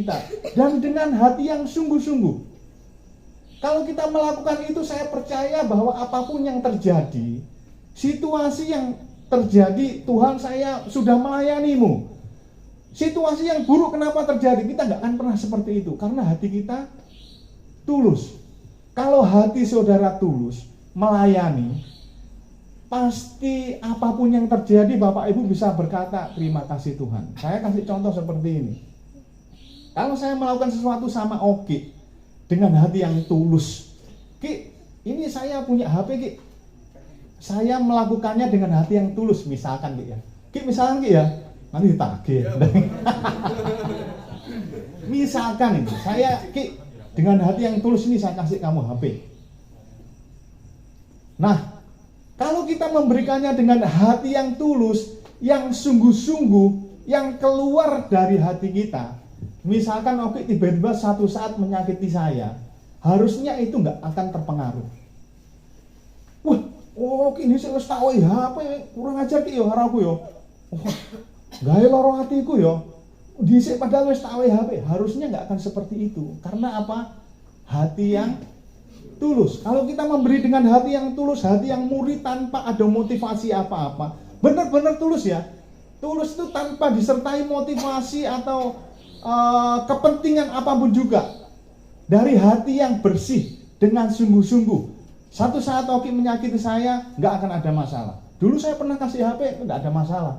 kita, dan dengan hati yang sungguh-sungguh. Kalau kita melakukan itu, saya percaya bahwa apapun yang terjadi, situasi yang terjadi, Tuhan, saya sudah melayanimu. Situasi yang buruk kenapa terjadi? Kita nggak akan pernah seperti itu, karena hati kita tulus. Kalau hati saudara tulus melayani, pasti apapun yang terjadi, Bapak Ibu bisa berkata, terima kasih Tuhan. Saya kasih contoh seperti ini. Kalau saya melakukan sesuatu sama Oki dengan hati yang tulus, Ki, ini saya punya HP, Ki, saya melakukannya dengan hati yang tulus, misalkan Ki ya, Ki, misalkan Ki ya, nanti ditagih. Misalkan ini, saya Ki, dengan hati yang tulus ini saya kasih kamu HP. Nah, kalau kita memberikannya dengan hati yang tulus, yang sungguh-sungguh, yang keluar dari hati kita, misalkan Oki tiba-tiba satu saat menyakiti saya, harusnya itu nggak akan terpengaruh. Wah, Oki ini saya tahu ya, apa kurang ajar Ki yo haraku yo. Gawe loro hatiku yo. Dhisik padahal wis tahu HP, harusnya nggak akan seperti itu. Karena apa? Hati yang tulus. Kalau kita memberi dengan hati yang tulus, hati yang murni tanpa ada motivasi apa-apa, benar-benar tulus ya. Tulus itu tanpa disertai motivasi atau kepentingan apapun juga, dari hati yang bersih dengan sungguh-sungguh. Satu saat Oki menyakiti saya, nggak akan ada masalah. Dulu saya pernah kasih HP, nggak ada masalah.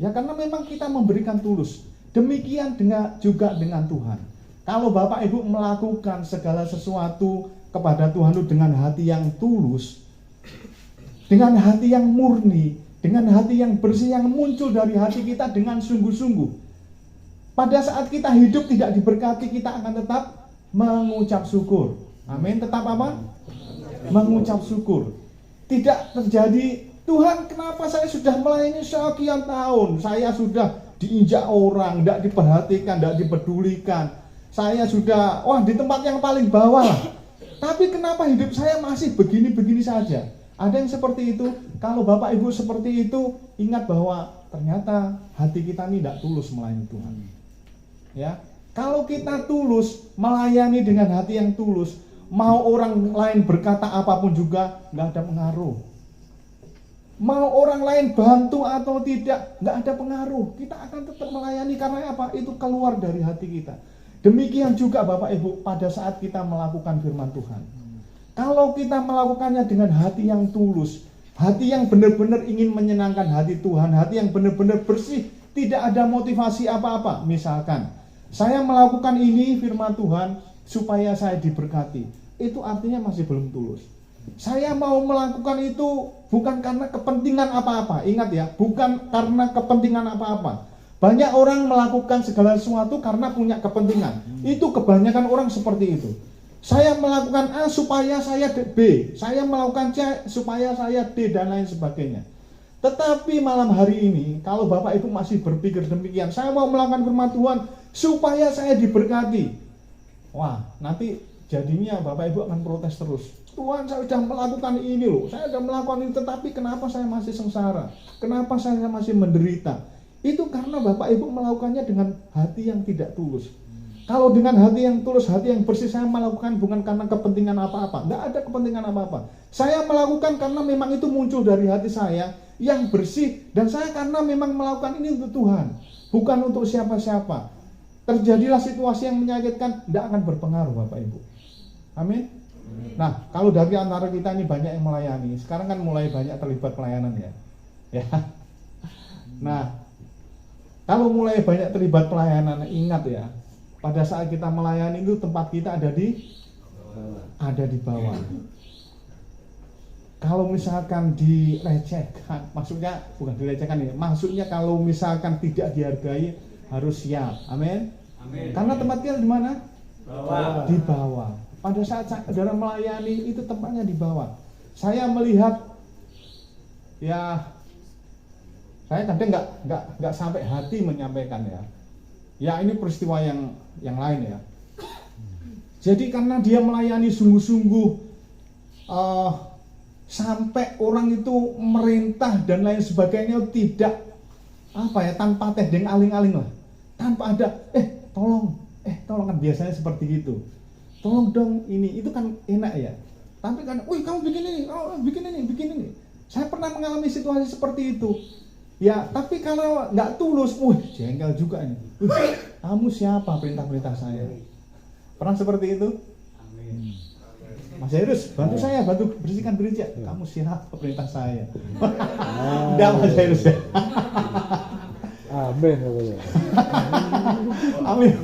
Ya karena memang kita memberikan tulus. Demikian juga dengan Tuhan. Kalau Bapak Ibu melakukan segala sesuatu kepada Tuhan itu dengan hati yang tulus, dengan hati yang murni, dengan hati yang bersih yang muncul dari hati kita dengan sungguh-sungguh. Pada saat kita hidup tidak diberkati, kita akan tetap mengucap syukur. Amin. Tetap apa? Mengucap syukur. Tidak terjadi, Tuhan kenapa saya sudah melayani sekian tahun, saya sudah diinjak orang, tidak diperhatikan, tidak dipedulikan. Saya sudah, di tempat yang paling bawah lah. Tapi kenapa hidup saya masih begini-begini saja? Ada yang seperti itu. Kalau Bapak Ibu seperti itu, ingat bahwa ternyata hati kita ini tidak tulus melayani Tuhan. Ya, kalau kita tulus melayani dengan hati yang tulus, mau orang lain berkata apapun juga nggak ada pengaruh. Mau orang lain bantu atau tidak, nggak ada pengaruh. Kita akan tetap melayani karena apa? Itu keluar dari hati kita. Demikian juga Bapak Ibu pada saat kita melakukan firman Tuhan. Kalau kita melakukannya dengan hati yang tulus, hati yang benar-benar ingin menyenangkan hati Tuhan, hati yang benar-benar bersih, tidak ada motivasi apa-apa. Misalkan, saya melakukan ini firman Tuhan supaya saya diberkati. Itu artinya masih belum tulus. Saya mau melakukan itu bukan karena kepentingan apa-apa. Ingat ya, bukan karena kepentingan apa-apa. Banyak orang melakukan segala sesuatu karena punya kepentingan. Itu kebanyakan orang seperti itu. Saya melakukan A supaya saya B. Saya melakukan C supaya saya D dan lain sebagainya. Tetapi malam hari ini, kalau Bapak Ibu masih berpikir demikian, saya mau melakukan firman Tuhan supaya saya diberkati. Wah, nanti jadinya Bapak Ibu akan protes terus. Tuhan, saya sudah melakukan ini loh, saya sudah melakukan ini, tetapi kenapa saya masih sengsara? Kenapa saya masih menderita? Itu karena Bapak Ibu melakukannya dengan hati yang tidak tulus. Kalau dengan hati yang tulus, hati yang bersih, saya melakukan bukan karena kepentingan apa-apa. Tidak ada kepentingan apa-apa. Saya melakukan karena memang itu muncul dari hati saya yang bersih, dan saya karena memang melakukan ini untuk Tuhan, bukan untuk siapa-siapa. Terjadilah situasi yang menyakitkan, tidak akan berpengaruh Bapak Ibu. Amin. Nah, kalau dari antara kita ini banyak yang melayani, sekarang kan mulai banyak terlibat pelayanan ya. Nah, kalau mulai banyak terlibat pelayanan, ingat ya, pada saat kita melayani itu tempat kita ada di bawah. Kalau misalkan dilecehkan, maksudnya bukan dilecehkan ya, maksudnya kalau misalkan tidak dihargai, harus siap. Amin. Karena tempat kita di mana? Bawah. Di bawah. Pada saat saudara melayani itu tempatnya di bawah. Saya melihat, ya, saya kadang nggak sampai hati menyampaikan ya. Ya ini peristiwa yang lain ya. Jadi karena dia melayani sungguh-sungguh, sampai orang itu merintah dan lain sebagainya, tidak tanpa tedeng aling-aling lah, tanpa ada tolong orang kan biasanya seperti itu. Tolong dong ini, itu kan enak ya. Tapi kan, wih kamu bikin ini, oh, bikin ini. Saya pernah mengalami situasi seperti itu. Ya, tapi kalau nggak tulus, wih jengkel juga ini. Kamu siapa perintah-perintah saya? Pernah seperti itu? Mas Heirus, bantu saya, bantu bersihkan gereja. Kamu siapa perintah saya? Enggak Mas Heirus ya. Amin. Amin.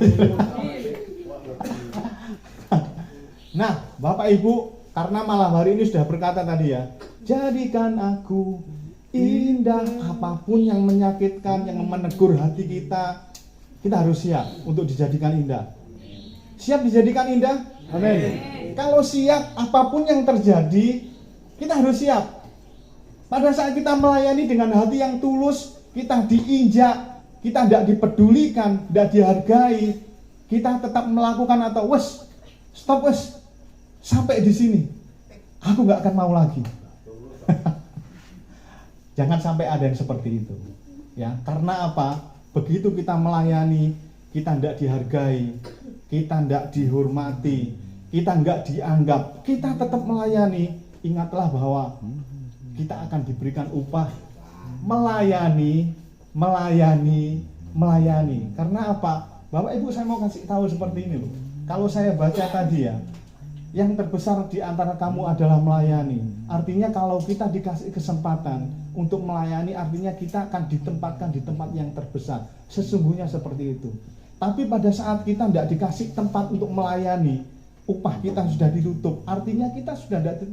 Nah, Bapak Ibu, karena malam hari ini sudah berkata tadi ya, jadikan aku indah. Apapun yang menyakitkan, yang menegur hati kita, kita harus siap untuk dijadikan indah. Siap dijadikan indah? Amin. Kalau siap, apapun yang terjadi, kita harus siap. Pada saat kita melayani dengan hati yang tulus, kita diinjak, kita tidak dipedulikan, tidak dihargai, kita tetap melakukan atau stop sampai di sini, aku nggak akan mau lagi. Jangan sampai ada yang seperti itu, ya. Karena apa? Begitu kita melayani, kita tidak dihargai, kita tidak dihormati, kita nggak dianggap, kita tetap melayani. Ingatlah bahwa kita akan diberikan upah melayani. Karena apa? Bapak Ibu, saya mau kasih tahu seperti ini loh. Kalau saya baca tadi ya, yang terbesar di antara kamu adalah melayani. Artinya kalau kita dikasih kesempatan untuk melayani, artinya kita akan ditempatkan di tempat yang terbesar. Sesungguhnya seperti itu. Tapi pada saat kita tidak dikasih tempat untuk melayani, upah kita sudah ditutup. Artinya kita sudah tidak